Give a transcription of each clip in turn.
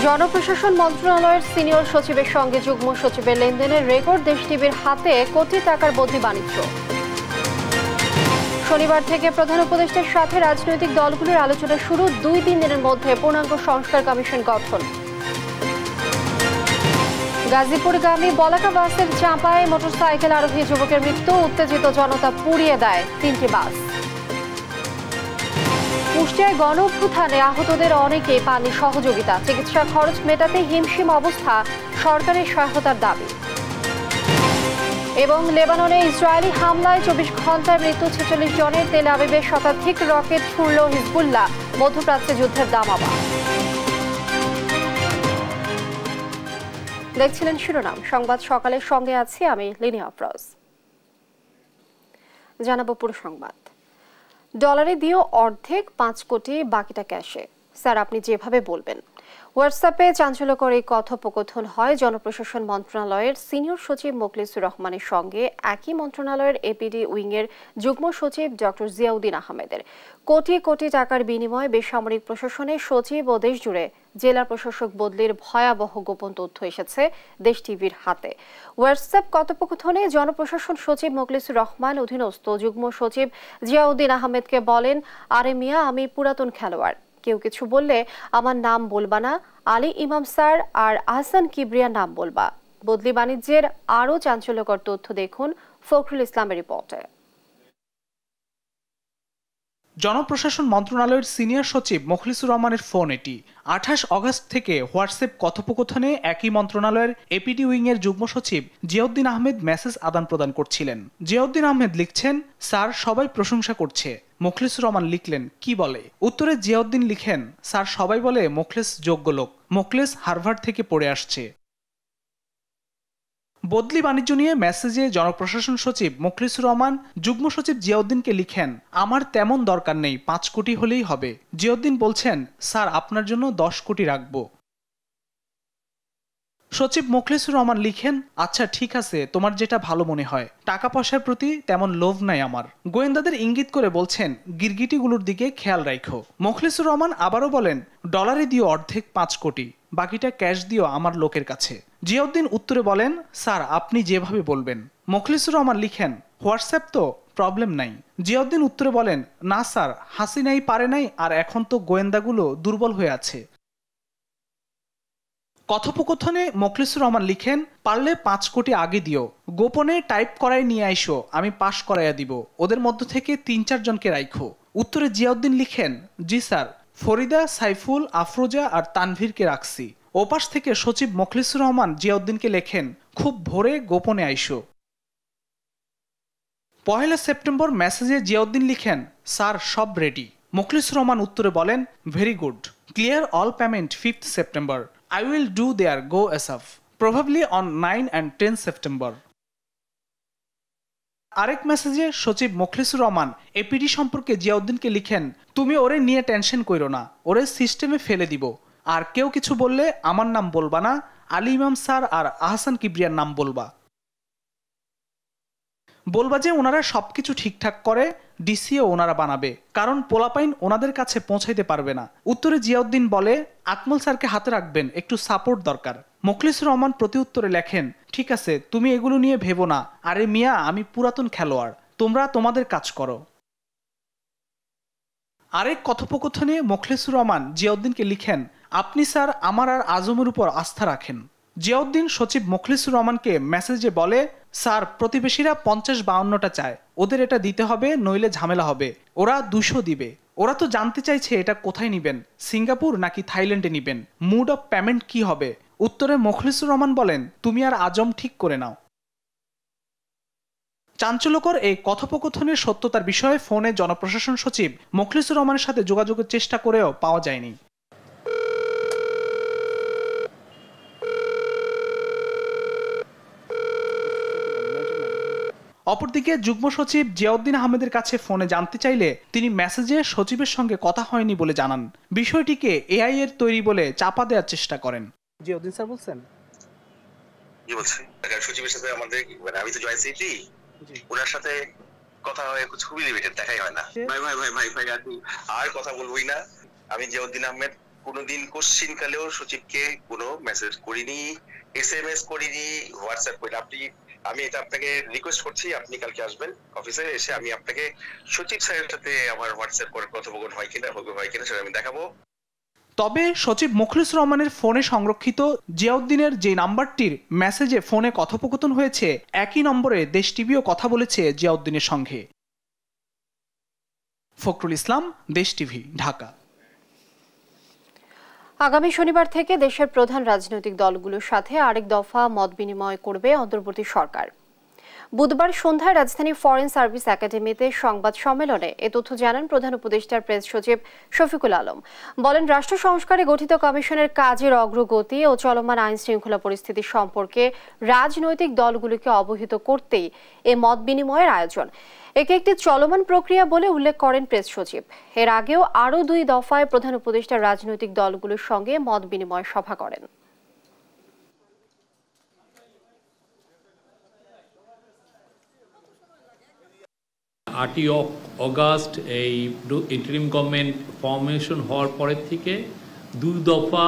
জনপ্রশাসন মন্ত্রণালয়ের সিনিয়র সচিবের সঙ্গে যুগ্ম সচিবের লেনদেনের রেকর্ড দেশ টিভির হাতে কোটি টাকার বদলি বাণিজ্য। শনিবার থেকে প্রধান উপদেষ্টার সাথে রাজনৈতিক দলগুলোর আলোচনা শুরু, 2-3 দিনের মধ্যে পূর্ণাঙ্গ সংস্কার কমিশন গঠন। গাজীপুরগামী বলাকা বাসের চাপায় মোটরসাইকেল আরোহী যুবকের মৃত্যু, উত্তেজিত জনতা পুড়িয়ে দেয় 3টি বাস। কুষ্টিয়ায় গণ অভ্যুত্থানে আহতদের অনেকে পাননি সহযোগিতা, চিকিৎসা খরচ মেটাতে হিমশিম অবস্থা, সরকারের সহায়তার দাবি। এবং লেবাননে ইসরায়েলি হামলায় 24 ঘন্টায় মৃত্যু 46 জনের, তেল আবিবে শতাধিক রকেট ছুড়ল হিজবুল্লাহ, মধ্যপ্রাচ্যে যুদ্ধের দামামা। দেখছিলেন শিরোনাম সংবাদ সকালের সঙ্গে আছি আমি লিনি আফরোজ। জানাবো পুরো সংবাদ। ডলারে দিয়েও অর্ধেক, 5 কোটি, বাকিটা ক্যাশে। স্যার আপনি যেভাবে বলবেন। হোয়াটসঅ্যাপে চাঞ্চল্যকর এই কথোপকথন হয় জনপ্রশাসন মন্ত্রণালয়ের সিনিয়র সচিব মোখলেসুর রহমানের সঙ্গে একই মন্ত্রণালয়ের এপিডি উইংয়ের যুগ্ম সচিব ডক্টর জিয়াউদ্দিন আহমেদের। কোটি কোটি টাকার বিনিময়ে বেসামরিক প্রশাসনে সচিব ও দেশ জুড়ে জেলা প্রশাসক বদলির ভয়াবহ গোপন তথ্য এসেছে দেশ টিভির হাতে। হোয়াটসঅ্যাপ কথোপকথনে জনপ্রশাসন সচিব মোখলেসুর রহমান অধীনস্থ যুগ্ম সচিব জিয়াউদ্দিন আহমেদকে বলেন, আরে মিয়া আমি পুরাতন খেলোয়াড়, কেউ কিছু বললে আমার নাম বলবা না, আলী ইমাম স্যার আর আহসান কিবরিয়ার নাম বলবা। বদলি বাণিজ্যের আরও চাঞ্চল্যকর তথ্য দেখুন ফখরুল ইসলামের রিপোর্টে। জনপ্রশাসন মন্ত্রণালয়ের সিনিয়র সচিব মোখলেসুর রহমানের ফোন এটি। 28 অগস্ট থেকে হোয়াটসঅ্যাপ কথোপকথনে একই মন্ত্রণালয়ের এপিডি উইংয়ের যুগ্ম সচিব জিয়াউদ্দিন আহমেদ মেসেজ আদান প্রদান করছিলেন। জিয়াউদ্দিন আহমেদ লিখছেন, স্যার সবাই প্রশংসা করছে। মোখলেসুর রহমান লিখলেন, কি বলে? উত্তরে জিয়াউদ্দিন লিখেন, স্যার সবাই বলে মোখলেস যোগ্য লোক, মোখলেস হার্ভার্ড থেকে পড়ে আসছে। বদলি বাণিজ্য নিয়ে মেসেজে জনপ্রশাসন সচিব মোখলেসুর রহমান যুগ্ম সচিব জিয়াউদ্দিনকে লিখেন, আমার তেমন দরকার নেই, 5 কোটি হলেই হবে। জিয়াউদ্দিন বলছেন, স্যার আপনার জন্য 10 কোটি রাখবো। সচিব মোখলেসুর রহমান লিখেন, আচ্ছা ঠিক আছে, তোমার যেটা ভালো মনে হয়। টাকা পয়সার প্রতি তেমন লোভ নাই আমার। গোয়েন্দাদের ইঙ্গিত করে বলছেন, গিরগিটিগুলোর দিকে খেয়াল রাখো। মোখলেসুর রহমান আবারও বলেন, ডলারে দিও অর্ধেক 5 কোটি, বাকিটা ক্যাশ দিও আমার লোকের কাছে। জিয়াউদ্দিন উত্তরে বলেন, স্যার আপনি যেভাবে বলবেন। মোখলেসুর রহমান লিখেন, হোয়াটসঅ্যাপ তো, প্রবলেম নাই। জিয়াউদ্দিন উত্তরে বলেন, না স্যার, হাসিনাই পারে নাই, আর এখন তো গোয়েন্দাগুলো দুর্বল হয়ে আছে। কথোপকথনে মোখলেসুর রহমান লিখেন, পারলে 5 কোটি আগে দিও, গোপনে টাইপ করাই নিয়ে আইসো, আমি পাশ করাইয়া দিব, ওদের মধ্য থেকে 3-4 জনকে রাখো। উত্তরে জিয়াউদ্দিন লিখেন, জি স্যার, ফরিদা, সাইফুল, আফরোজা আর তানভীরকে রাখছি। ওপাশ থেকে সচিব মোখলেসুর রহমান জিয়াউদ্দিনকে লেখেন, খুব ভোরে গোপনে আইসো। 1 সেপ্টেম্বর মেসেজে জিয়াউদ্দিন লিখেন, স্যার সব রেডি। মোখলেসুর রহমান উত্তরে বলেন, very good, clear all payment 5 September. I will do their go ASAP, probably on 9 and 10 September. আরেক মেসেজে সচিব মোখলেসুর রহমান এপিডি সম্পর্কে জিয়াউদ্দিনকে লিখেন, তুমি ওরে নিয়ে টেনশন কইরো না, ওরে সিস্টেমে ফেলে দিব, আর কেউ কিছু বললে আমার নাম বলবা না, আলী ইমাম স্যার আর আহসান কিবরিয়ার নাম বলবা। বলবা যে ওনারা সবকিছু ঠিকঠাক করে, ডিসিও ওনারা বানাবে, কারণ পোলাপাইন ওনাদের কাছে পৌঁছাইতে পারবে না। উত্তরে জিয়াউদ্দিন বলে, আকমল স্যারকে হাতে রাখবেন, একটু সাপোর্ট দরকার। মোখলেসুর রহমান প্রতি উত্তরে লেখেন, ঠিক আছে, তুমি এগুলো নিয়ে ভেবো না, আরে মিয়া আমি পুরাতন খেলোয়াড়, তোমরা তোমাদের কাজ করো। আরেক কথোপকথনে মোখলেসুর রহমান জিয়াউদ্দিনকে লিখেন, আপনি স্যার আমার আর আজমের উপর আস্থা রাখেন। জিয়াউদ্দিন সচিব মোখলেসুর রহমানকে মেসেজে বলে, স্যার প্রতিবেশীরা 50-52টা চায়, ওদের এটা দিতে হবে, নইলে ঝামেলা হবে। ওরা 200 দিবে। ওরা তো জানতে চাইছে এটা কোথায় নিবেন, সিঙ্গাপুর নাকি থাইল্যান্ডে নিবেন, মুড অফ পেমেন্ট কি হবে। উত্তরে মোখলেসুর রহমান বলেন, তুমি আর আজম ঠিক করে নাও। চাঞ্চল্যকর এই কথোপকথনের সত্যতার বিষয়ে ফোনে জনপ্রশাসন সচিব মোখলেসুর রহমানের সাথে যোগাযোগের চেষ্টা করেও পাওয়া যায়নি। অপরদিকে যুগ্ম সচিব জিয়াউদ্দিন আহমেদের কাছে ফোনে জানতে চাইলে তিনি মেসেজে সচিবের সঙ্গে কথা হয়নি বলে জানান। বিষয়টিকে এআই এর তৈরি বলে চাপা দেওয়ার চেষ্টা করেন। জিয়াউদ্দিন স্যার বলছেন, কি বলছেন? সচিবের সাথে আমাদের, আমি তো জয়েন্ট সেক্রেটারি, ওনার সাথে কথা হয় খুবই লিমিটেড, দেখাই হয় না। ভাই ভাই ভাই ভাই ভাই আর কথা বলবোই না। আমি জিয়াউদ্দিন আহমেদ কোনোদিন কোশ্চিন কালেও সচিবকে কোনো মেসেজ করিনি, SMS করিনি, হোয়াটসঅ্যাপ করিনি। আমি এটা আপনাকে রিকোয়েস্ট করছি, আপনি কালকে আসবেন অফিসে, এসে আমি আপনাকে সচিব স্যারের সাথে আমার হোয়াটসঅ্যাপ করে কথোপকথন হয় কিনা সেটা আমি দেখাবো। তবে সচিব মুখলিসুর রহমানের ফোনে সংরক্ষিত জিয়াউদ্দিনের যে নাম্বারটির মেসেজে ফোনে কথোপকথন হয়েছে, একই নম্বরে দেশ টিভিও কথা বলেছে জিয়াউদ্দিনের সঙ্গে। ফখরুল ইসলাম, দেশ টিভি, ঢাকা। আগামী শনিবার থেকে দেশের প্রধান রাজনৈতিক দলগুলোর সাথে আরেক দফা মত বিনিময় করবে অন্তর্বর্তী সরকার। বুধবার সন্ধ্যায় রাজধানী ফরেন সার্ভিস একাডেমিতে সংবাদ সম্মেলনে এ তথ্য জানান প্রধান উপদেষ্টার প্রেস সচিব শফিকুল আলম। বলেন, রাষ্ট্র সংস্কারে গঠিত কমিশনের কাজের অগ্রগতি ও চলমান আইন শৃঙ্খলা পরিস্থিতি সম্পর্কে রাজনৈতিক দলগুলোকে অবহিত করতেই এ মত বিনিময়ের আয়োজন। একে একটি চলমান প্রক্রিয়া বলে উল্লেখ করেন প্রেস সচিব। এর আগেও আরও 2 দফায় প্রধান উপদেষ্টা রাজনৈতিক দলগুলোর সঙ্গে মত বিনিময় সভা করেন। 8ই অগাস্ট এই ইন্টারিম গভর্নমেন্ট ফর্মেশন হওয়ার পরের থেকে 2 দফা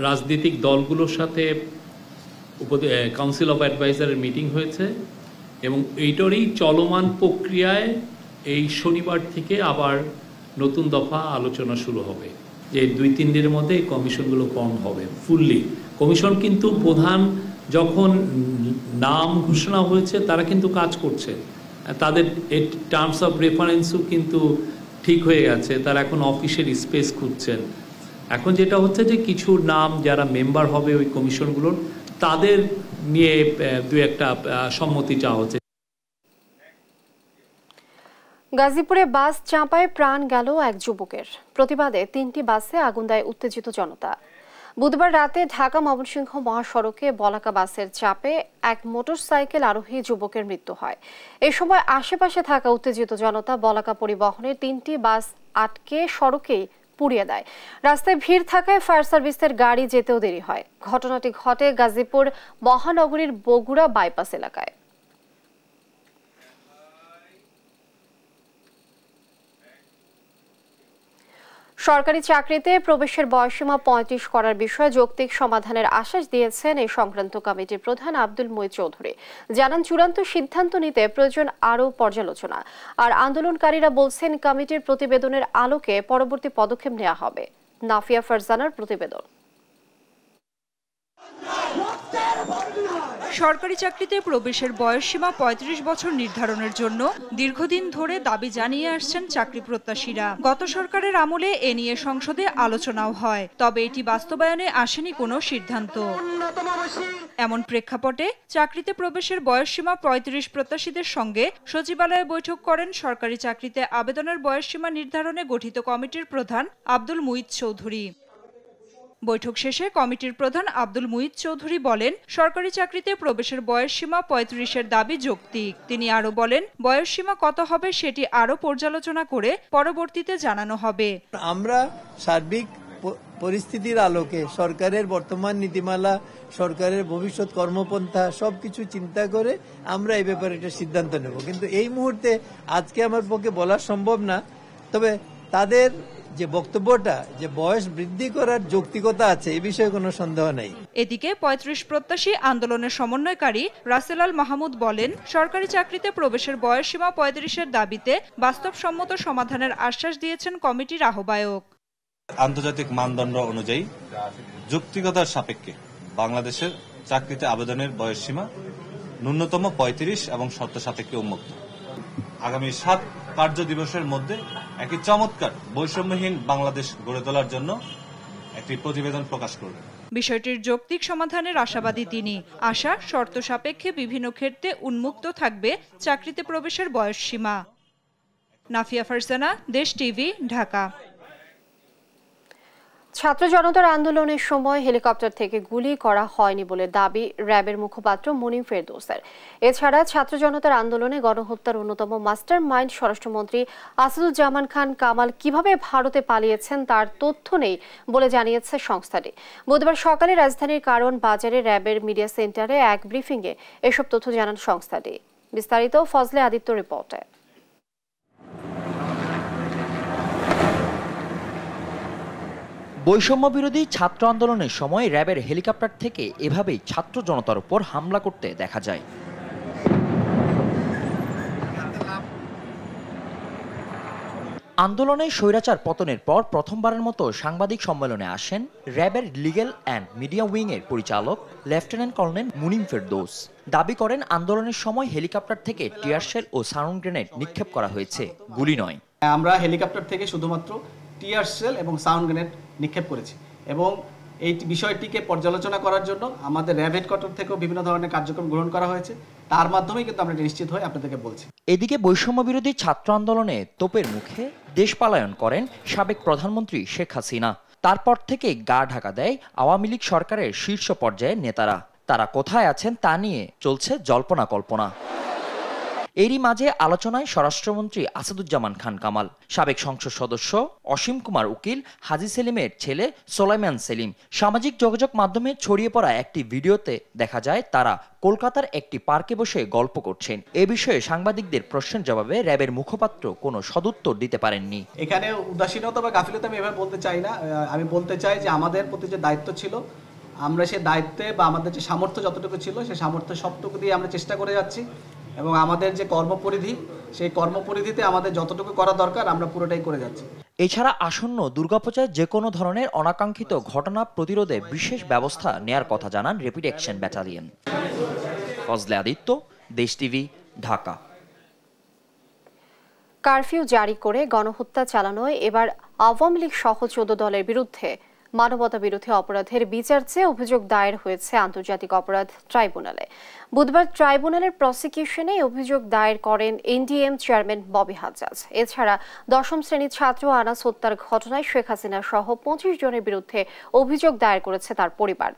রাজনৈতিক দলগুলোর সাথে কাউন্সিল অফ অ্যাডভাইজারের মিটিং হয়েছে এবং এইটারই চলমান প্রক্রিয়ায় এই শনিবার থেকে আবার নতুন দফা আলোচনা শুরু হবে, যে 2-3 দিনের মধ্যে এই কমিশনগুলো ফর্ম হবে ফুললি। কমিশন কিন্তু প্রধান যখন নাম ঘোষণা হয়েছে তারা কিন্তু কাজ করছে, তাদের টার্মস অফ রেফারেন্সও কিন্তু ঠিক হয়ে গেছে, তারা এখন অফিসের স্পেস খুঁজছেন। এখন যেটা হচ্ছে যে কিছু নাম যারা মেম্বার হবে ওই কমিশনগুলোর, তাদের নিয়ে 2-1টা সম্মতি চাওয়া হচ্ছে। গাজীপুরে বাস চাপায় প্রাণ গেল এক যুবকের। প্রতিবাদে 3টি বাসে আগুন দেয় উত্তেজিত জনতা। বুধবার রাতে ঢাকা ময়মনসিংহ মহাসড়কে বলাকা বাসের চাপে এক মোটরসাইকেল আরোহী যুবকের মৃত্যু হয়। এ সময় আশেপাশে থাকা উত্তেজিত জনতা বলাকা পরিবহনের 3টি বাস আটকে সড়কেই পুড়িয়ে দেয়। রাস্তায় ভিড় থাকায় ফায়ার সার্ভিসের গাড়ি যেতেও দেরি হয়। ঘটনাটি ঘটে গাজীপুর মহানগরীর বগুড়া বাইপাস এলাকায়। সরকারি চাকরিতে প্রবেশের বয়সসীমা 35 করার বিষয়ে যৌক্তিক সমাধানের আশ্বাস দিয়েছেন এই সংক্রান্ত কমিটির প্রধান আব্দুল মুইত চৌধুরী। জানান, চূড়ান্ত সিদ্ধান্ত নিতে প্রয়োজন আরও পর্যালোচনা। আর আন্দোলনকারীরা বলছেন, কমিটির প্রতিবেদনের আলোকে পরবর্তী পদক্ষেপ নেওয়া হবে। নাফিয়া ফারজানার প্রতিবেদন। সরকারি চাকরিতে প্রবেশের বয়সসীমা 35 বছর নির্ধারণের জন্য দীর্ঘদিন ধরে দাবি জানিয়ে আসছেন চাকরি প্রত্যাশীরা। গত সরকারের আমলে এ নিয়ে সংসদে আলোচনাও হয়, তবে এটি বাস্তবায়নে আসেনি কোনো সিদ্ধান্ত। এমন প্রেক্ষাপটে চাকরিতে প্রবেশের বয়সসীমা 35 প্রত্যাশীদের সঙ্গে সচিবালয়ে বৈঠক করেন সরকারি চাকরিতে আবেদনের বয়সসীমা নির্ধারণে গঠিত কমিটির প্রধান আব্দুল মুইত চৌধুরী। বৈঠক শেষে কমিটির প্রধান আব্দুল মুইত চৌধুরী বলেন, সরকারি চাকরিতে প্রবেশের বয়সসীমা 35-এর দাবি যৌক্তিক। তিনি আরো বলেন, বয়সসীমা কত হবে সেটি আরো পর্যালোচনা করে পরবর্তীতে জানানো হবে। আমরা সার্বিক পরিস্থিতির আলোকে সরকারের বর্তমান নীতিমালা, সরকারের ভবিষ্যৎ কর্মপন্থা সবকিছু চিন্তা করে আমরা এই ব্যাপারে একটা সিদ্ধান্ত নেব। কিন্তু এই মুহূর্তে আজকে আমার পক্ষে বলা সম্ভব না। তবে তাদের যে বক্তব্যটা, যে বয়স বৃদ্ধি করার যৌক্তিকতা আছে, এই বিষয়ে কোনো সন্দেহ নাই। এদিকে 35 প্রত্যাশী আন্দোলনের সমন্বয়কারী রাসেল আল মাহমুদ বলেন, সরকারি চাকরিতে প্রবেশের বয়সসীমা 35-এর দাবিতে বাস্তবসম্মত সমাধানের আশ্বাস দিয়েছেন কমিটির আহ্বায়ক। আন্তর্জাতিক মানদণ্ড অনুযায়ী যৌক্তিকতার সাপেক্ষে বাংলাদেশের চাকরিতে আবেদনের বয়সসীমা ন্যূনতম 35 এবং শর্ত সাপেক্ষে উন্মুক্ত। আগামী 7 কার্য দিবসের মধ্যে একটি চমৎকার বৈষম্যহীন বাংলাদেশ গড়ে তোলার জন্য একটি প্রতিবেদন প্রকাশ করবে। বিষয়টির যৌক্তিক সমাধানের আশাবাদী তিনি। আশা, শর্ত সাপেক্ষে বিভিন্ন ক্ষেত্রে উন্মুক্ত থাকবে চাকরিতে প্রবেশের বয়সসীমা। নাফিয়া ফারজানা, দেশ টিভি, ঢাকা। ছাত্র জনতার আন্দোলনের সময় হেলিকপ্টার থেকে গুলি করা হয়নি বলে দাবি র্যাবের মুখপাত্র মুনিম ফেরদৌসের। এছাড়া ছাত্র জনতার আন্দোলনে গণহত্যার অন্যতম মাস্টার মাইন্ড স্বরাষ্ট্রমন্ত্রী আসাদুজ্জামান খান কামাল কিভাবে ভারতে পালিয়েছেন তার তথ্য নেই বলে জানিয়েছে সংস্থাটি। বুধবার সকালে রাজধানীর কারণ বাজারে র্যাবের মিডিয়া সেন্টারে এক ব্রিফিংয়ে এসব তথ্য জানান সংস্থাটি। বিস্তারিত ফজলে আদিত্য রিপোর্টে। বৈষম্য বিরোধী ছাত্র আন্দোলনের সময় র্যাবের হেলিকপ্টার থেকে এভাবেই ছাত্র জনতার উপর হামলা করতে দেখা যায়। আন্দোলনে স্বৈরাচার পতনের পর প্রথমবারের মতো সাংবাদিক সম্মেলনে আসেন র্যাবের লিগ্যাল অ্যান্ড মিডিয়া উইংয়ের পরিচালক লেফটেন্যান্ট কর্নেল মুনিম ফেরদৌস। দাবি করেন আন্দোলনের সময় হেলিকপ্টার থেকে টিয়ারশেল ও সাউন্ড গ্রেনেড নিক্ষেপ করা হয়েছে, গুলি নয়। আমরা হেলিকপ্টার থেকে শুধুমাত্র টিয়ারশেল এবং সাউন্ড গ্রেনেড নিক্ষেপ করেছি এবং এই বিষয়টিকে পর্যালোচনা করার জন্য আমাদের র্যাব হেডকোয়ার্টার থেকেও বিভিন্ন ধরনের কার্যক্রম গ্রহণ করা হয়েছে। তার মাধ্যমেই কিন্তু আমরা নিশ্চিত হয়ে আপনাদেরকে বলছি। এদিকে বৈষম্য বিরোধী ছাত্র আন্দোলনে তোপের মুখে দেশ পালায়ন করেন সাবেক প্রধানমন্ত্রী শেখ হাসিনা। তারপর থেকে গা ঢাকা দেয় আওয়ামী লীগ সরকারের শীর্ষ পর্যায়ের নেতারা। তারা কোথায় আছেন তা নিয়ে চলছে জল্পনা কল্পনা। এরই মাঝে আলোচনায় স্বরাষ্ট্রমন্ত্রী আসাদুজ্জামান খান কামাল, সাবেক সংসদ সদস্য অসীম কুমার উকিল, হাজী সেলিমের ছেলে সোলাইমান সেলিম। সামাজিক যোগাযোগ মাধ্যমে ছড়িয়ে পড়া একটি ভিডিওতে দেখা যায় তারা কলকাতার একটি পার্কে বসে গল্প করছেন। এ বিষয়ে সাংবাদিকদের প্রশ্নের জবাবে র্যাবের মুখপাত্র কোনো সদুত্তর দিতে পারেননি। এখানে উদাসীনতা বা গাফিলতি আমি এভাবে বলতে চাই না। আমি বলতে চাই যে আমাদের প্রতি যে দায়িত্ব ছিল, আমরা সেই দায়িত্বে বা আমাদের যে সামর্থ্য যতটুকু ছিল সেই সামর্থ্য সবটুকু দিয়ে আমরা চেষ্টা করে যাচ্ছি এবং আমাদের যে কর্মপরিধি সেই কর্মপরিধিতে আমাদের যতটুকু করা দরকার আমরা পুরোটাই করে যাচ্ছি। এছাড়া আসন্ন দুর্গাপূজায় যে কোনো ধরনের অনাকাঙ্ক্ষিত ঘটনা প্রতিরোধে বিশেষ ব্যবস্থা নেয়ার কথা জানান rapid action battalion. Fazle Aditya, দেশ টিভি, ঢাকা। কারফিউ জারি করে গণহত্যা চালানোয় এবার আওয়ামী লীগ সহ 14 দলের বিরুদ্ধে মানবতা বিরোধী অপরাধের বিচার চেয়ে অভিযোগ দায়ের হয়েছে আন্তর্জাতিক অপরাধ ট্রাইব্যুনালে। বুধবার ট্রাইব্যুনালের প্রসিকিউশনে অভিযোগ দায়ের করেন এনডিএম চেয়ারম্যান ববি হাজ্জাজ। এছাড়া 10ম শ্রেণীর ছাত্র আনাস হত্যার ঘটনায় শেখ হাসিনা সহ 25 জনের বিরুদ্ধে অভিযোগ দায়ের করেছে তার পরিবার।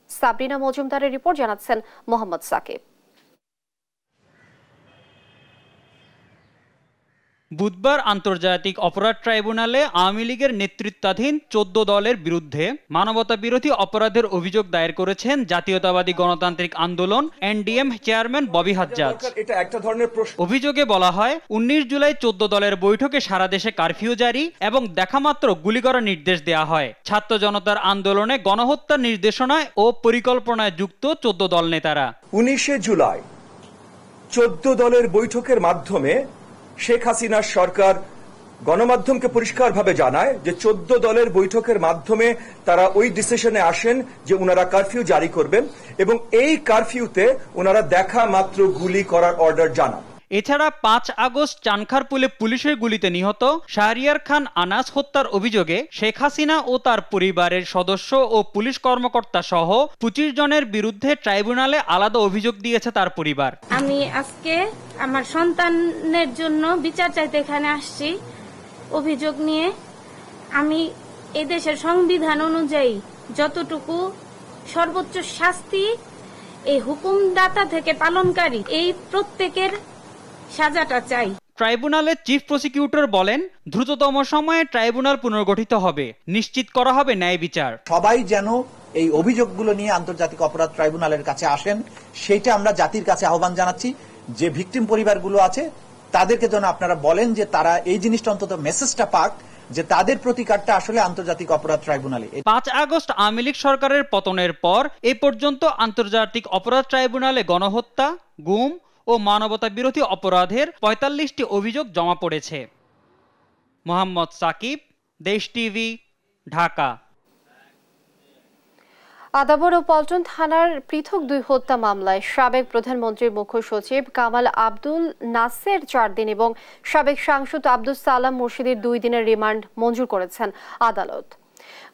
সাবরিনা মজুমদারের রিপোর্ট, জানাচ্ছেন মোহাম্মদ সাকিব। বুধবার আন্তর্জাতিক অপরাধ ট্রাইব্যুনালে আওয়ামী লীগের নেতৃত্বাধীন 14 দলের বিরুদ্ধে মানবতা বিরোধী অপরাধের অভিযোগ দায়ের করেছেন জাতীয়তাবাদী গণতান্ত্রিক আন্দোলন এনডিএম চেয়ারম্যান ববি হাজ্জাজ। অভিযোগে বলা হয় 19 জুলাই 14 দলের বৈঠকে সারা দেশে কারফিউ জারি এবং দেখামাত্র গুলি করার নির্দেশ দেওয়া হয়। ছাত্র জনতার আন্দোলনে গণহত্যার নির্দেশনায় ও পরিকল্পনায় যুক্ত 14 দল নেতারা 19 জুলাই 14 দলের বৈঠকের মাধ্যমে শেখ হাসিনার সরকার গণমাধ্যমকে পরিষ্কারভাবে জানায় যে 14 দলের বৈঠকের মাধ্যমে তারা ওই ডিসিশনে আসেন যে ওনারা কারফিউ জারি করবেন এবং এই কারফিউতে ওনারা দেখা মাত্র গুলি করার অর্ডার জানান। এছাড়া 5 আগস্ট চানখারপুলে পুলিশের গুলিতে নিহত শাহরিয়ার খান আনাস হত্যার অভিযোগে শেখ হাসিনা ও তার পরিবারের সদস্য ও পুলিশ কর্মকর্তা সহ 25 জনের বিরুদ্ধে ট্রাইব্যুনালে আলাদা অভিযোগ দিয়েছে তার পরিবার। আমি আজকে আমার সন্তানের জন্য বিচার চাইতে এখানে আসছি অভিযোগ নিয়ে। আমি এই দেশের সংবিধান অনুযায়ী যতটুকু সর্বোচ্চ শাস্তি এই হুকুমদাতা থেকে পালনকারী এই প্রত্যেকের সাজাটা চাই। ট্রাইব্যুনালের চিফ প্রসিকিউটর বলেন, দ্রুততম সময়ে ট্রাইব্যুনাল পুনর্গঠিত হবে, নিশ্চিত করা হবে ন্যায় বিচার। সবাই যেন এই অভিযোগগুলো নিয়ে আন্তর্জাতিক অপরাধ ট্রাইব্যুনালের কাছে আসেন, সেটা আমরা জাতির কাছে আহ্বান জানাচ্ছি। যে ভিকটিম পরিবারগুলো আছে তাদেরকে যেন আপনারা বলেন যে তারা এই জিনিসটা অন্তত মেসেজটা পাক যে তাদের প্রতিকারটা আসলে আন্তর্জাতিক অপরাধ ট্রাইব্যুনালে। 5 আগস্ট আওয়ামী লীগ সরকারের পতনের পর এ পর্যন্ত আন্তর্জাতিক অপরাধ ট্রাইব্যুনালে গণহত্যা, গুম ও মানবতা বিরোধী অপরাধের 45টি অভিযোগ জমা পড়েছে। মোহাম্মদ সাকিব, দেশ টিভি, ঢাকা। আদাবর ও পল্টন থানার পৃথক 2 হত্যা মামলায় সাবেক প্রধানমন্ত্রীর মুখ্য সচিব কামাল আব্দুল নাসের 4 দিন এবং সাবেক সাংসদ আব্দুস সালাম মুর্শিদের 2 দিনের রিমান্ড মঞ্জুর করেছেন আদালত।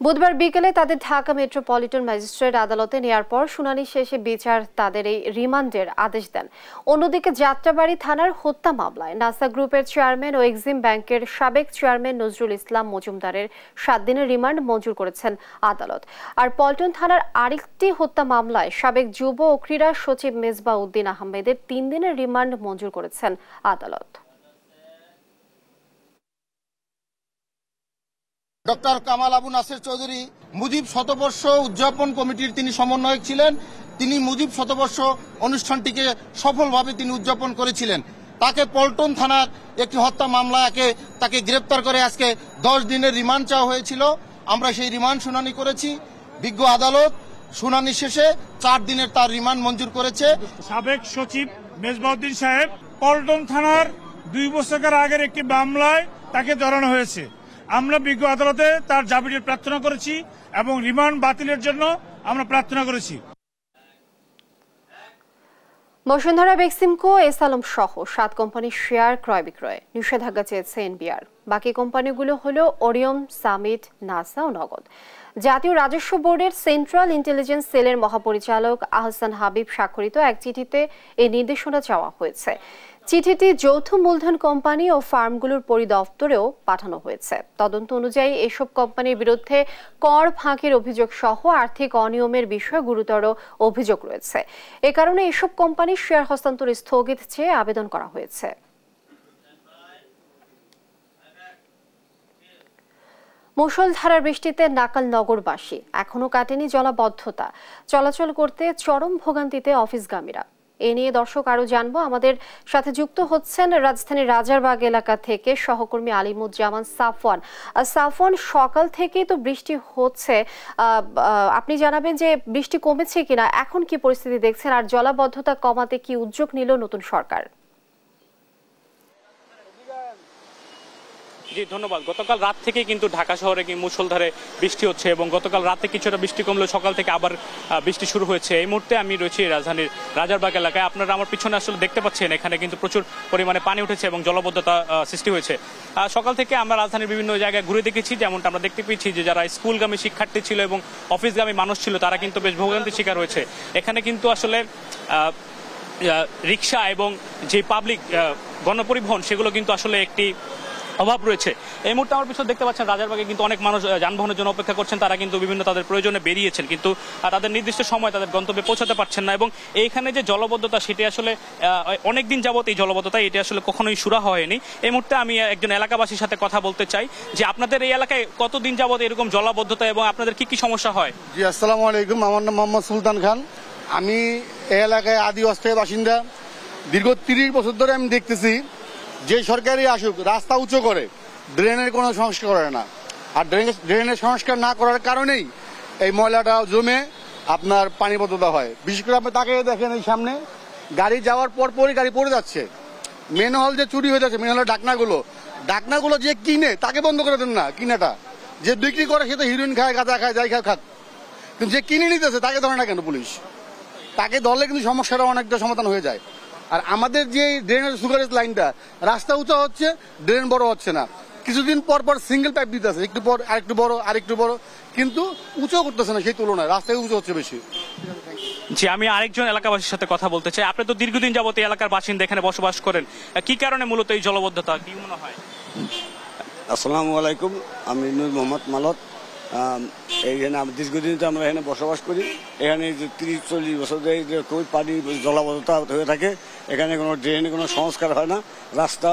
বুধবার বিকেলে তাদের ঢাকা মেট্রোপলিটন ম্যাজিস্ট্রেট আদালতে নেয়ার পর শুনানি শেষে বিচার তাদের এই রিমান্ডের আদেশ দেন। অন্যদিকে যাত্রাবাড়ী থানার হত্যা মামলায় নাসা গ্রুপের চেয়ারম্যান ও এক্সিম ব্যাংকের সাবেক চেয়ারম্যান নজরুল ইসলাম মজুমদারের 7 দিনের রিমান্ড মঞ্জুর করেছেন আদালত। আর পল্টন থানার আরেকটি হত্যা মামলায় সাবেক যুব ও ক্রীড়া সচিব মেজবা উদ্দিন আহমেদের 3 দিনের রিমান্ড মঞ্জুর করেছেন আদালত। ডক্টর কামাল আবু নাসের চৌধুরী মুজিব শতবর্ষ উদযাপন কমিটির তিনি সমন্বয়ক ছিলেন। তিনি মুজিব শতবর্ষ অনুষ্ঠানটিকে সফলভাবে তিনি উদযাপন করেছিলেন। তাকে পল্টন থানার একটি হত্যা মামলায় তাকে গ্রেপ্তার করে আজকে 10 দিনের রিমান্ড চাওয়া হয়েছিল। আমরা সেই রিমান্ড শুনানি করেছি। বিজ্ঞ আদালত শুনানি শেষে 4 দিনের তার রিমান্ড মঞ্জুর করেছে। সাবেক সচিব মেজবাউদ্দিন সাহেব পল্টন থানার 2 বছর আগের একটি মামলায় তাকে ধরানো হয়েছে। আমরা বিজ্ঞ আদালতে তার জামিনের প্রার্থনা করেছি এবং রিমান্ড বাতিলের জন্য আমরা প্রার্থনা করেছি। বসুন্ধরা বেক্সিমকো, এস আলম সহ 7 কোম্পানির শেয়ার ক্রয় বিক্রয়ে নিষেধাজ্ঞা চেয়েছে এনবিআর। বাকি কোম্পানিগুলো হলো ওরিয়ম, সামিট, নাসা ও নগদ। জাতীয় রাজস্ব বোর্ডের সেন্ট্রাল ইন্টেলিজেন্স সেলের মহাপরিচালক আহসান হাবিব স্বাক্ষরিত এক চিঠিতে এই নির্দেশনা চাওয়া হয়েছে। চিঠিটি যৌথ মূলধন কোম্পানি ও ফার্মগুলোর পরিদপ্তরেও পাঠানো হয়েছে। তদন্ত অনুযায়ী এসব কোম্পানির বিরুদ্ধে কর ফাঁকির অভিযোগ সহ আর্থিক অনিয়মের বিষয়ে গুরুতর অভিযোগ রয়েছে। এ কারণে এসব কোম্পানির শেয়ার হস্তান্তর স্থগিত চেয়ে আবেদন করা হয়েছে। মুষলধারার বৃষ্টিতে নাকাল নগরবাসী, এখনো কাটেনি জলাবদ্ধতা। চলাচল করতে চরম ভোগান্তিতে অফিসগামীরা। এ নিয়ে দর্শক আরো জানবো। আমাদের সাথে যুক্ত হচ্ছেন রাজধানীর রাজারবাগ এলাকা থেকে সহকর্মী আলিমুজ্জামান সাফওয়ান। সাফওয়ান, সকাল থেকেই তো বৃষ্টি হচ্ছে, আপনি জানাবেন যে বৃষ্টি কমেছে কিনা, এখন কি পরিস্থিতি দেখছেন, আর জলাবদ্ধতা কমাতে কি উদ্যোগ নিল নতুন সরকার? জি ধন্যবাদ। গতকাল রাত থেকে কিন্তু ঢাকা শহরে মুষলধারে বৃষ্টি হচ্ছে এবং গতকাল রাতে কিছুটা বৃষ্টি কমলেও সকাল থেকে আবার বৃষ্টি শুরু হয়েছে। এই মুহূর্তে আমি রয়েছি রাজধানীর রাজারবাগ এলাকায়। আপনারা আমার পিছনে আসলে দেখতে পাচ্ছেন এখানে কিন্তু প্রচুর পরিমাণে পানি উঠেছে এবং জলাবদ্ধতা সৃষ্টি হয়েছে। সকাল থেকে আমরা রাজধানীর বিভিন্ন জায়গায় ঘুরে দেখেছি, যেমনটা আমরা দেখতে পেয়েছি যে যারা স্কুলগামী শিক্ষার্থী ছিল এবং অফিসগামী মানুষ ছিল তারা কিন্তু বেশ ভোগান্তির শিকার হয়েছে। এখানে কিন্তু আসলে রিক্সা এবং যে পাবলিক গণপরিবহন সেগুলো কিন্তু আসলে একটি অভাব রয়েছে। এই মুহূর্তে আমার পিছনে দেখতে পাচ্ছেন রাজারবাগে কিন্তু অনেক মানুষ যানবাহনের জন্য অপেক্ষা করছেন। তারা কিন্তু বিভিন্ন তাদের প্রয়োজনে বেরিয়েছেন, কিন্তু তাদের নির্দিষ্ট সময় তাদের গন্তব্যে পৌঁছাতে পারছেন না। এবং এইখানে যে জলবদ্ধতা সেটি আসলে অনেকদিন যাবত এই জলবদ্ধতা এটি আসলে কখনোই সুরাহা হয়নি। এই মুহূর্তে আমি একজন এলাকাবাসীর সাথে কথা বলতে চাই যে আপনাদের এই এলাকায় কতদিন যাবত এরকম জলাবদ্ধতা এবং আপনাদের কি কি সমস্যা হয়? জি আসসালামু আলাইকুম, আমার নাম মোহাম্মদ সুলতান খান। আমি এই এলাকায় আদি অস্থায়ী বাসিন্দা। দীর্ঘ 30 বছর ধরে আমি দেখতেছি যে সরকারই আসুক রাস্তা উঁচু করে, ড্রেনের কোনো সংস্কার করে না। আর ড্রেনের সংস্কার না করার কারণেই এই ময়লাটা জমে আপনার পানিবদ্ধতা হয়। বিশেষ করে আপনি তাকে দেখেন এই সামনে গাড়ি যাওয়ার পরই গাড়ি পড়ে যাচ্ছে। মেনহল যে চুরি হয়ে যাচ্ছে, মেনহলের ডাকনাগুলো যে কিনে তাকে বন্ধ করে দেন না। কিনাটা যে বিক্রি করে সে তো হিরোইন খায়, গাঁজা খায়, যাই খাক, কিন্তু যে কিনে নিতেছে তাকে ধরে না কেন পুলিশ? তাকে ধরলে কিন্তু সমস্যাটা অনেকটা সমাধান হয়ে যায়। আর আমাদের যে ড্রেনের সুগারেজ লাইনটা, রাস্তা উঁচা হচ্ছে, ড্রেন বড় হচ্ছে না। কিছুদিন পর সিঙ্গেল পাইপ দিতে আছে, একটু পর আরেকটু বড়, কিন্তু উঁচু করতেছে না সেই তুলনায়, রাস্তায় উঁচু হচ্ছে বেশি। জি, আমি আরেকজন এলাকাবাসীর সাথে কথা বলতে চাই। আপনি তো দীর্ঘদিন যাবত এই এলাকার বাসিন্দা, এখানে বসবাস করেন, কি কারণে মূলত এই জলবদ্ধতা কি মনে হয়? আসসালামু আলাইকুম, আমি নূর মোহাম্মদ মালত। এইখানে দীর্ঘদিন আমরা এখানে বসবাস করি। এখানে 30-40 বছর ধরে খুবই পানি জলাবদ্ধতা হয়ে থাকে। এখানে কোনো ড্রেনে কোনো সংস্কার হয় না। রাস্তা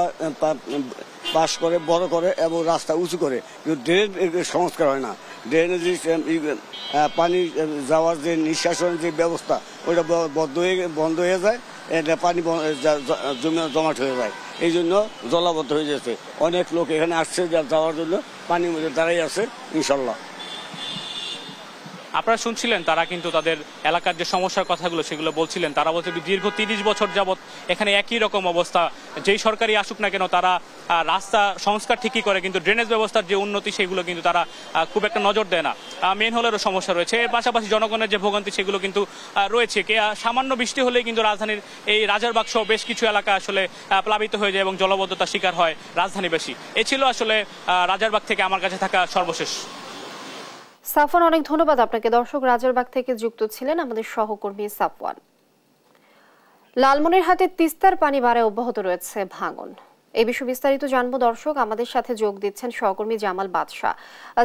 পাস করে, বড় করে এবং রাস্তা উঁচু করে, কিন্তু ড্রেন সংস্কার হয় না। ড্রেনের যে পানি যাওয়ার যে নিঃশ্বাসনের যে ব্যবস্থা ওইটা বন্ধ হয়ে যায়, এটা পানি জমাট হয়ে যায়। এই জন্য জলাবদ্ধ হয়ে যাচ্ছে। অনেক লোক এখানে আসছে যাওয়ার জন্য, পানির মধ্যে দাঁড়াই আছে। ইনশাল্লাহ আপনারা শুনছিলেন তারা কিন্তু তাদের এলাকার যে সমস্যার কথাগুলো সেগুলো বলছিলেন। তারা বলছে দীর্ঘ 30 বছর যাবৎ এখানে একই রকম অবস্থা। যেই সরকারি আসুক না কেন তারা রাস্তা সংস্কার ঠিকই করে, কিন্তু ড্রেনেজ ব্যবস্থার যে উন্নতি সেগুলো কিন্তু তারা খুব একটা নজর দেয় না। মেন হলেরও সমস্যা রয়েছে। এর পাশাপাশি জনগণের যে ভোগান্তি সেগুলো কিন্তু রয়েছে। সামান্য বৃষ্টি হলেই কিন্তু রাজধানীর এই রাজারবাগ সহ বেশ কিছু এলাকা আসলে প্লাবিত হয়ে যায় এবং জলবদ্ধতার শিকার হয় রাজধানীবাসী। এ ছিল আসলে রাজারবাগ থেকে আমার কাছে থাকা সর্বশেষ। সাফওয়ান, অনেক ধন্যবাদ আপনাকে। দর্শক, রাজারবাগ থেকে যুক্ত ছিলেন আমাদের সহকর্মী সাফওয়ান। লালমনিরহাটে তিস্তার পানি বাড়ায় অব্যাহত রয়েছে ভাঙন। এই বিষয়ে বিস্তারিত জানবো দর্শক। আমাদের সাথে যোগ দিচ্ছেন সহকর্মী জামাল বাদশা।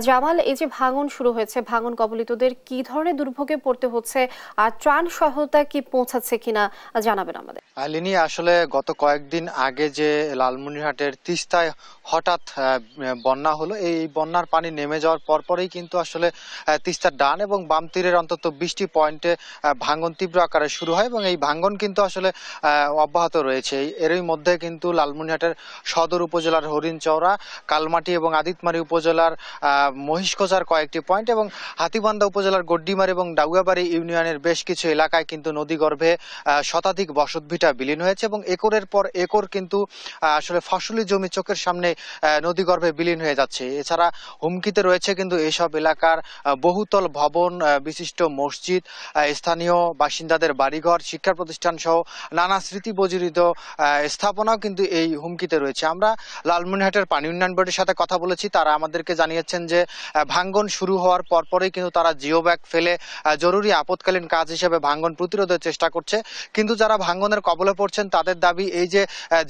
জামাল, এই যে ভাঙন শুরু হয়েছে, ভাঙন কবলিতদের কি ধরনের দুর্ভোগে পড়তে হচ্ছে আর ত্রাণ সহায়তা কি পৌঁছাচ্ছে কিনা জানাবেন আমাদের। লিনি, আসলে গত কয়েকদিন আগে যে লালমনিরহাটের তিস্তায় হঠাৎ বন্যা হলো, এই বন্যার পানি নেমে যাওয়ার পরপরই কিন্তু আসলে তিস্তার ডান এবং বাম তীরের অন্তত 20টি পয়েন্টে ভাঙন তীব্র আকারে শুরু হয় এবং এই ভাঙন কিন্তু আসলে অব্যাহত রয়েছে। এরই মধ্যে কিন্তু লালমনিরহাটের সদর উপজেলার হরিণচৌরা, কালমাটি এবং আদিতমারি উপজেলার মহিষখোসার কয়েকটি পয়েন্ট এবং হাতীবান্ধা উপজেলার গড্ডিমারি এবং ডাউয়াবাড়ি ইউনিয়নের বেশ কিছু এলাকায় কিন্তু নদীগর্ভে শতাধিক বসতভিটা বিলীন হয়েছে এবং একরের পর একর কিন্তু আসলে ফসলি জমি চোখের সামনে নদীগর্ভে বিলীন হয়ে যাচ্ছে। এছাড়া হুমকিতে রয়েছে কিন্তু এইসব এলাকার বহুতল ভবন, বিশিষ্ট মসজিদ, স্থানীয় বাসিন্দাদের বাড়িঘর, শিক্ষা প্রতিষ্ঠান সহ নানা স্মৃতি বজড়িত স্থাপনাও কিন্তু এই হুমকিতে রয়েছে। আমরা লালমনিরহাটের পানি উন্নয়ন বোর্ডের সাথে কথা বলেছি, তারা আমাদেরকে জানিয়েছেন যে ভাঙ্গন শুরু হওয়ার পরপরই কিন্তু তারা জিও ব্যাগ ফেলে জরুরি আপৎকালীন কাজ হিসেবে ভাঙ্গন প্রতিরোধের চেষ্টা করছে। কিন্তু যারা ভাঙ্গনের কবলে পড়ছেন তাদের দাবি এই যে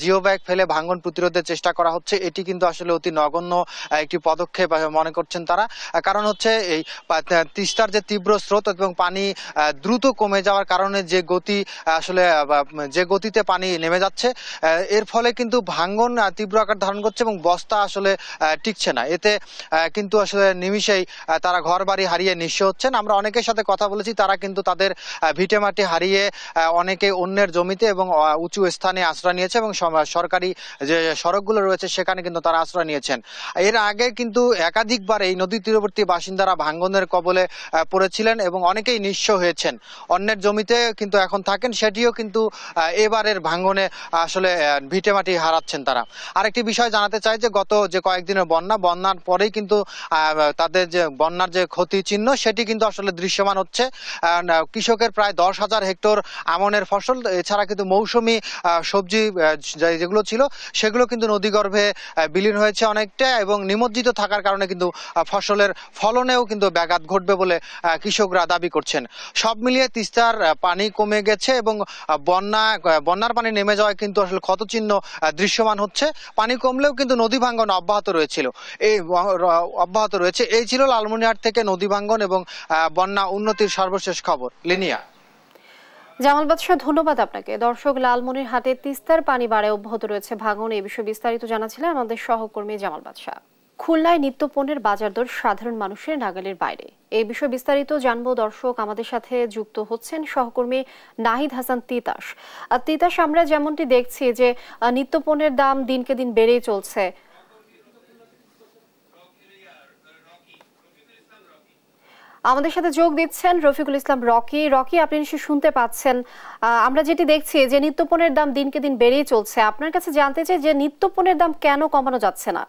জিও ব্যাগ ফেলে ভাঙ্গন প্রতিরোধের চেষ্টা করা হচ্ছে এটি কিন্তু আসলে অতি নগণ্য একটি পদক্ষেপ মনে করছেন তারা। কারণ হচ্ছে এই তিস্তার যে তীব্র স্রোত এবং পানি দ্রুত কমে যাওয়ার কারণে যে গতি আসলে যে গতিতে পানি নেমে যাচ্ছে এর ফলে কিন্তু ভাঙ্গন তীব্র আকার ধারণ করছে এবং বস্তা আসলে টিকছে না। এতে কিন্তু আসলে নিমিষেই তারা ঘর বাড়ি হারিয়ে নিঃস্ব হচ্ছেন। আমরা অনেকের সাথে কথা বলেছি, তারা কিন্তু তাদের ভিটেমাটি হারিয়ে অনেকে অন্যের জমিতে এবং উঁচু স্থানে আশ্রয় নিয়েছে এবং সরকারি যে সড়কগুলো রয়েছে সেখানে কিন্তু তারা আশ্রয় নিয়েছেন। এর আগে কিন্তু একাধিকবার এই নদী তীরবর্তী বাসিন্দারা ভাঙ্গনের কবলে পড়েছিলেন এবং অনেকেই নিঃস্ব হয়েছেন, অন্যের জমিতে কিন্তু এখন থাকেন, সেটিও কিন্তু এবারের ভাঙ্গনে আসলে ভিটেমাটি হারাচ্ছেন তারা। আরেকটি বিষয় জানাতে চাই যে গত যে কয়েকদিনের বন্যার পরেই কিন্তু তাদের যে বন্যার যে ক্ষতি চিহ্ন সেটি কিন্তু আসলে দৃশ্যমান হচ্ছে। কৃষকের প্রায় 10,000 হেক্টর আমনের ফসল, এছাড়া কিন্তু মৌসুমি সবজি যেগুলো ছিল সেগুলো কিন্তু নদীগর্ভে বিলীন হয়েছে অনেকটা এবং নিমজ্জিত থাকার কারণে কিন্তু ফসলের ফলনেও কিন্তু ব্যাঘাত ঘটবে বলে কৃষকরা দাবি করছেন। সব মিলিয়ে তিস্তার পানি কমে গেছে এবং বন্যার পানি নেমে যাওয়ায় কিন্তু আসলে ক্ষতচিহ্ন দৃশ্যমান হচ্ছে। পানি কমলেও কিন্তু নদী ভাঙ্গন অব্যাহত রয়েছে। এই ছিল লালমনিরহাট থেকে নদী ভাঙ্গন এবং বন্যা উন্নতির সর্বশেষ খবর। লিনিয়া। জামাল বাদশা, ধন্যবাদ আপনাকে। দর্শক, লালমনিরহাটে তিস্তার পানি বাড়ায় অব্যাহত রয়েছে ভাঙন, এই বিষয়ে বিস্তারিত জানাচ্ছিলেন আমাদের সহকর্মী জামাল বাদশা। খুলনায় নিত্যপণ্যের বাজার দর সাধারণ মানুষের নাগালের বাইরে, এই বিষয়ে বিস্তারিত জানবো। দর্শক, আমাদের সাথে যুক্ত হচ্ছেন সহকর্মী নাহিদ হাসান তিতাস। তিতাস, আমরা যেমনটি দেখছি যে নিত্যপণ্যের দাম দিনকে দিন বেড়েই চলছে। আমাদের সাথে যোগ দিচ্ছেন রফিকুল ইসলাম রকি। আপনি নিশ্চয়ই শুনতে পাচ্ছেন। আমরা যেটি দেখছি যে নিত্যপণ্যের দাম দিনকে দিন বেড়েই চলছে। আপনার কাছে জানতে চাই যে নিত্যপণ্যের দাম কেন কমানো যাচ্ছে না?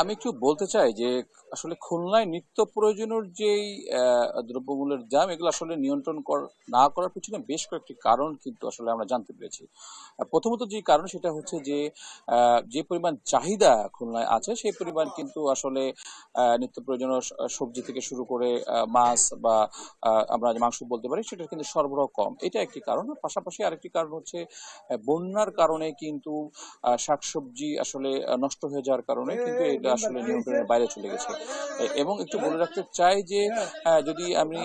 আমি একটু বলতে চাই যে আসলে খুলনায় নিত্য প্রয়োজনীয় যেই দ্রব্যমূল্যের দাম এগুলো আসলে নিয়ন্ত্রণ না করার পিছনে বেশ কয়েকটি কারণ কিন্তু আসলে আমরা জানতে পেরেছি। প্রথমত যে কারণ সেটা হচ্ছে যে পরিমাণ চাহিদা খুলনায় আছে সেই পরিমাণ কিন্তু আসলে নিত্য প্রয়োজনীয় সবজি থেকে শুরু করে মাছ বা আমরা মাংস বলতে পারি সেটা কিন্তু সরবরাহ কম, এটা একটি কারণ। পাশাপাশি আরেকটি কারণ হচ্ছে বন্যার কারণে কিন্তু শাকসবজি আসলে নষ্ট হয়ে যাওয়ার কারণে কিন্তু এটা আসলে নিয়ন্ত্রণের বাইরে চলে গেছে। এবং একটু বলে রাখতে চাই যে যদি আমি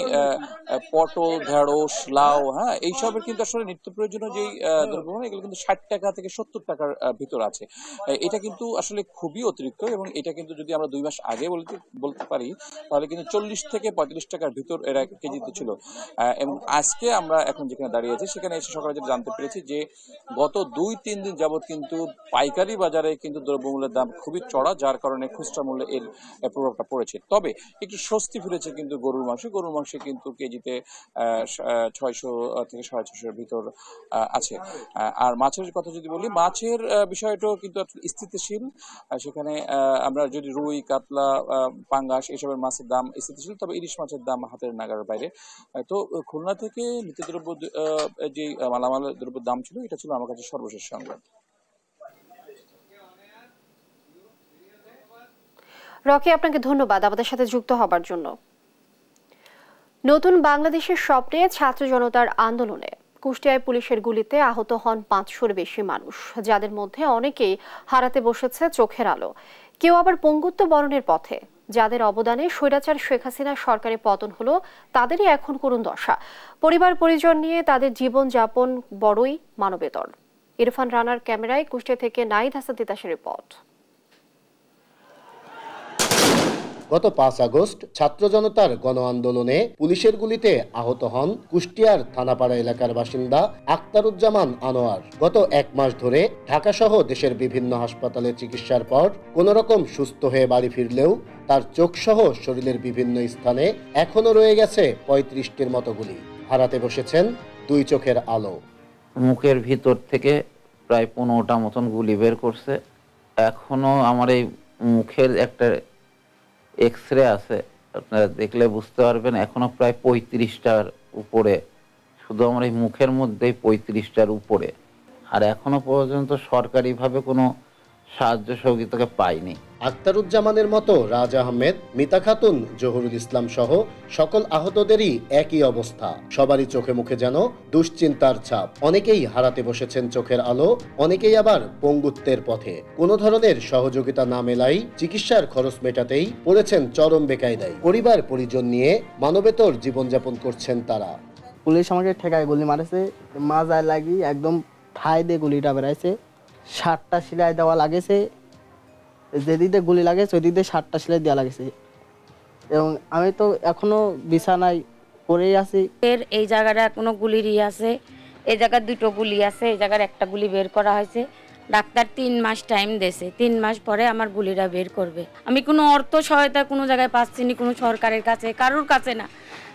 পটল, ঢেঁড়স, লাউ এইসবের কিন্তু আসলে নিত্য প্রয়োজনীয় যেই দ্রব্যমান এগুলো কিন্তু 60 টাকা থেকে 70 টাকার ভিতর আছে। এটা কিন্তু আসলে খুবই অতিরিক্ত এবং এটা কিন্তু যদি আমরা 2 মাস আগে বলতে পারি তাহলে কিন্তু 40 থেকে 45 টাকার ভিতর এরা কেজিতে ছিল। এবং আজকে আমরা এখন যেখানে দাঁড়িয়ে আছি সেখানে এসে সকালে যেটা জানতে পেরেছি যে গত 2-3 দিন যাবৎ কিন্তু পাইকারি বাজারে কিন্তু দ্রব্যমূল্যের দাম খুবই চড়া, যার কারণে খুচরা মূল্যে এর প্রভাবটা পড়েছে। তবে একটু স্বস্তি ফিরেছে কিন্তু গরুর মাংসে কিন্তু কেজিতে 600 থেকে 650 ভিতর আছে। আর মাছের কথা যদি বলি, মাছের বিষয়টাও কিন্তু স্থিতিশীল। সেখানে আমরা যদি রুই, কাতলা, পাঙ্গাস এসবের মাছের দাম স্থিতিশীল, তবে ইলিশ মাছের দাম হাতের নাগালের বাইরে। তো খুলনা থেকে নিত্যদ্রব্য যে মালামাল দ্রব্যের দাম ছিল এটা ছিল আমার কাছে সর্বশেষ সংবাদ। রকি, আপনাকে ধন্যবাদ আমাদের সাথে যুক্ত হবার জন্য। নতুন বাংলাদেশের স্বপ্নে ছাত্র জনতার আন্দোলনে কুষ্টিয়ায় পুলিশের গুলিতে আহত হন 500-র বেশি মানুষ, যাদের মধ্যে অনেকেই হারাতে বসেছে চোখের আলো, কেউ আবার পঙ্গুত্ব বরণের পথে। যাদের অবদানে স্বৈরাচার শেখ হাসিনার সরকারের পতন হলো তাদেরই এখন করুণ দশা। পরিবার পরিজন নিয়ে তাদের জীবন যাপন বড়ই মানবেতর। ইরফান রানার ক্যামেরায় কুষ্টিয়া থেকে নাহিদ হাসান তিতাসের রিপোর্ট। গত 5 আগস্ট ছাত্র জনতার গণ আন্দোলনে পুলিশের গুলিতে আহত হন কুষ্টিয়ার থানাপাড়া এলাকার বাসিন্দা আখতারুজ্জামান আনোয়ার। গত 1 মাস ধরে ঢাকা সহ দেশের বিভিন্ন হাসপাতালে চিকিৎসার পর কোনো রকম সুস্থ হয়ে বাড়ি ফিরলেও তার চোখ সহ শরীরের বিভিন্ন স্থানে এখনো রয়ে গেছে 35টির মতো গুলি। হারাতে বসেছেন 2 চোখের আলো। মুখের ভিতর থেকে প্রায় 15টা মতন গুলি বের করছে। এখনো আমার এই মুখের একটা এক্সরে আছে, আপনারা দেখলে বুঝতে পারবেন, এখনো প্রায় 35টার উপরে, শুধু আমার এই মুখের মধ্যেই 35টার উপরে। আর এখনো পর্যন্ত সরকারিভাবে কোনো সাহায্য সহযোগিতাকে পাইনি। আখতারুজ্জামানের মতো রাজ আহমেদ, মিতা খাতুন, জহুরুল ইসলাম সহ সকল আহতদেরই একই অবস্থা। সবারই চোখে মুখে যেন দুশ্চিন্তার ছাপ। অনেকেই হারাতে বসেছেন চোখের আলো, অনেকেই আবার পঙ্গুত্বের পথে। কোনো ধরনের সহযোগিতা না মেলাই চিকিৎসার খরচ মেটাতেই পড়েছেন চরম বেকায়দায়। পরিবার পরিজন নিয়ে মানবেতর জীবনযাপন করছেন তারা। পুলিশ আমাকে ঠেকায় গুলি মারেছে, মাজায় লাগি একদম ঠাই দিয়ে গুলিটা বেড়াইছে। 60টা সেলাই দেওয়া লাগেছে, যেদিকে গুলি লাগেছে ওই দিকে 60টা সেলাই দেওয়া লাগেছে। এবং আমি তো এখনো বিছানায় পড়েই আছি। এই জায়গাটা এখনো গুলির আছে, এই জায়গায় 2টো গুলি আছে, এই জায়গার একটা গুলি বের করা হয়েছে। ডাক্তার 3 মাস টাইম দিয়েছে, 3 মাস পরে আমার গুলিটা বের করবে। আমি কোনো অর্থ সহায়তা কোনো জায়গায় পাচ্ছি না, কোনো সরকারের কাছে, কারোর কাছে না।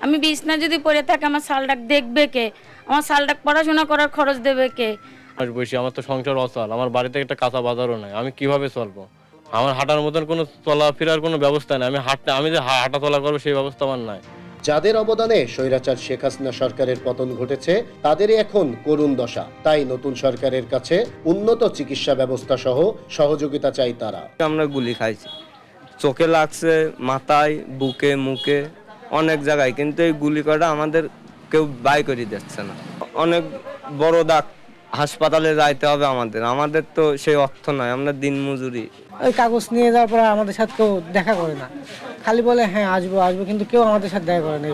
আমি বিছনা যদি পড়ে থাকি আমার শালটাক দেখবে কে? আমার শালটাক পড়াশোনা করার খরচ দেবে কে? বসে আমার তো সংসার অচল, আমার বাড়িতে একটা কাঁচা বাজারও নাই, আমি কিভাবে চলবো? আমার হাঁটার মতন কোনো চলাফেরার কোনো ব্যবস্থা নেই। আমি যে হাঁটা চলা করবো সেই ব্যবস্থা আমার নাই। যাদের অবদানে স্বৈরাচার শেখ হাসিনা সরকারের পতন ঘটেছে তাদেরই এখন করুণ দশা। তাই নতুন সরকারের কাছে উন্নত চিকিৎসা ব্যবস্থা সহ সহযোগিতা চাই তারা। আমরা গুলি খাইছি, চোখে লাগছে, মাথায়, বুকে, মুখে, অনেক জায়গায়, কিন্তু এই গুলি করা আমাদের কেউ বাই করে দিচ্ছে না। অনেক বড় দাগ, হাসপাতালে যাইতে হবে আমাদের তো সেই অর্থ নয়, আমরা দিন মজুরি। ওই কাগজ নিয়ে যাওয়ার পর আমাদের সাথে কেউ দেখা করে না, খালি বলে হ্যাঁ আসবো, কিন্তু কেউ আমাদের সাথে দেখা করে না।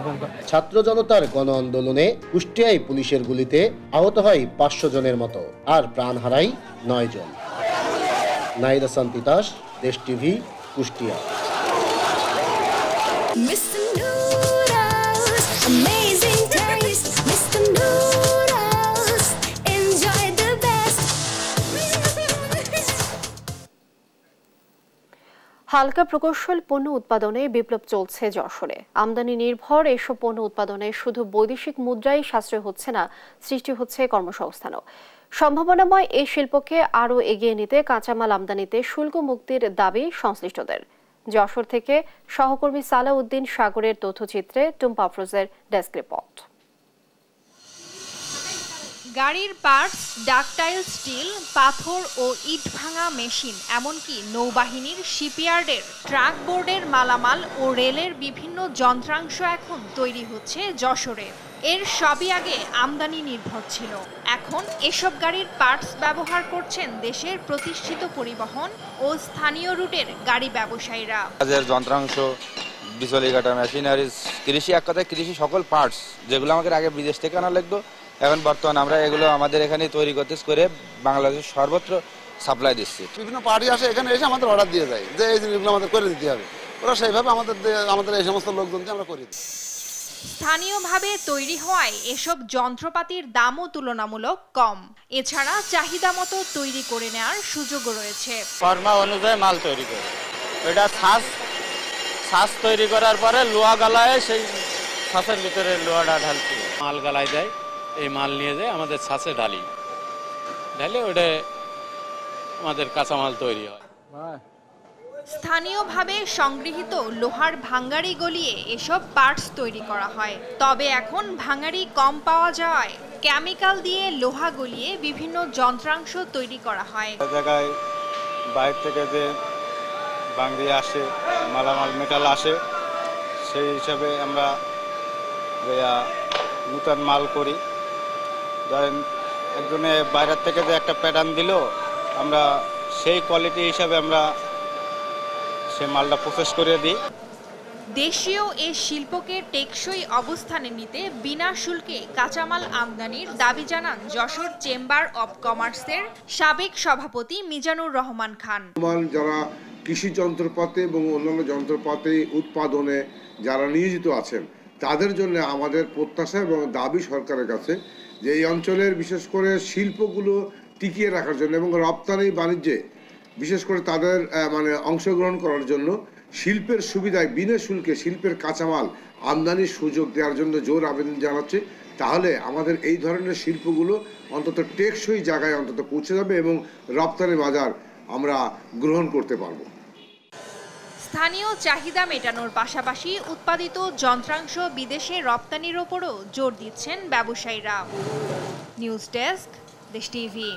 ছাত্র জনতার গণ আন্দোলনে কুষ্টিয়ায় পুলিশের গুলিতে আহত হয় 500 জনের মতো, আর প্রাণ হারায় 9 জন। নাহিদ হাসান তিতাস, দেশ টিভি, কুষ্টিয়া। হালকা প্রকৌশল পণ্য উৎপাদনে বিপ্লব চলছে যশোরে। আমদানি নির্ভর এসব পণ্য উৎপাদনে শুধু বৈদেশিক মুদ্রাই সাশ্রয় হচ্ছে না, সৃষ্টি হচ্ছে কর্মসংস্থানও। সম্ভাবনাময় এই শিল্পকে আরও এগিয়ে নিতে কাঁচামাল আমদানিতে শুল্ক মুক্তির দাবি সংশ্লিষ্টদের। যশোর থেকে সহকর্মী সালাউদ্দিন সাগরের তথ্যচিত্রে টুম্পা আফরোজের ডেস্ক রিপোর্ট। গাড়ির পার্টস, ডাকটাইল স্টিল, পাথর ও ইট ভাঙা মেশিন, এমনকি নৌবাহিনীর শিপইয়ার্ডের ট্রাক বোর্ডের মালামাল ও রেলের বিভিন্ন যন্ত্রাংশ এখন তৈরি হচ্ছে যশোরে। এর সবই আগে আমদানি নির্ভর ছিল, এখন এসব গাড়ির পার্টস ব্যবহার করছেন দেশের প্রতিষ্ঠিত পরিবহন ও স্থানীয় রুটের গাড়ি ব্যবসায়ীরা। যন্ত্রাংশ, বিচলি কাটা মেশিনারিজ, কৃষি, এক কথায় কৃষি সকল পার্টস যেগুলো আমাদের আগে বিদেশ থেকে আনা লাগতো, এখন বর্তমানে আমরা এগুলো আমাদের এখানে তৈরি করতে করে বাংলাদেশের সর্বত্র সাপ্লাই দিচ্ছি। বিভিন্ন পার্টি আসে এখানে এসে আমাদের অর্ডার দিয়ে যায় যে এই জিনিসগুলো আমাদের করে দিতে হবে, ওরা সেইভাবে আমাদের এই সমস্ত লোকজনকে আমরা করি। স্থানীয়ভাবে তৈরি হওয়ায় এসব যন্ত্রপাতির দামও তুলনামূলক কম। এছাড়া চাহিদা মতো তৈরি করে নেওয়ার সুযোগও রয়েছে। ফর্মা অনুযায়ী মাল তৈরি করে এটা ছাঁচ তৈরি করার পরে লোহা গালায় সেই ছাঁচের ভিতরে লোহাটা ঢালতে মাল গালায় যায়, এই মাল নিয়ে যায় আমাদের ছাঁচে ঢালে ওটা আমাদের কাঁচামাল তৈরি হয়। স্থানীয়ভাবে সংগৃহীত লোহার ভাঙাড়ি গলিয়ে এসব পার্টস তৈরি করা হয়। তবে এখন ভাঙাড়ি কম পাওয়া যাওয়ায় কেমিক্যাল দিয়ে লোহা গলিয়ে বিভিন্ন যন্ত্রাংশ তৈরি করা হয়। জায়গায় বাইরে থেকে যে ভাঙড়ি আসে, মালামাল মেটাল আসে, সেই হিসাবে আমরা নতুন মাল করি। ধরেন একজনে বাইরের থেকে যে একটা প্যাটার্ন দিল, আমরা সেই কোয়ালিটি হিসাবে আমরা সেই মালটা প্রসেস করে দিই। দেশীয় এই শিল্পকে টেকসই অবস্থানে নিতে বিনা শুল্কে কাঁচামাল আমদানির দাবি জানান যশোর চেম্বার অব কমার্সের সাবেক সভাপতি মিজানুর রহমান খান। যারা কৃষি যন্ত্রপাতি এবং অন্যান্য যন্ত্রপাতি উৎপাদনে যারা নিয়োজিত আছেন তাদের জন্য আমাদের প্রত্যাশা এবং দাবি সরকারের কাছে যে এই অঞ্চলের বিশেষ করে শিল্পগুলো টিকিয়ে রাখার জন্য এবং রপ্তানি বাণিজ্যে বিশেষ করে তাদের অংশগ্রহণ করার জন্য শিল্পের সুবিধায় বিনা শুল্কে শিল্পের কাঁচামাল আমদানির সুযোগ দেওয়ার জন্য জোর আবেদন জানাচ্ছে। তাহলে আমাদের এই ধরনের শিল্পগুলো অন্তত টেকসই জায়গায় অন্তত পৌঁছে যাবে এবং রপ্তানি বাজার আমরা গ্রহণ করতে পারবো। স্থানীয় চাহিদা মেটানোর পাশাপাশি উৎপাদিত যন্ত্রাংশ বিদেশে রপ্তানির ওপরও জোর দিচ্ছেন ব্যবসায়ীরা। নিউজ ডেস্ক, দেশ টিভি।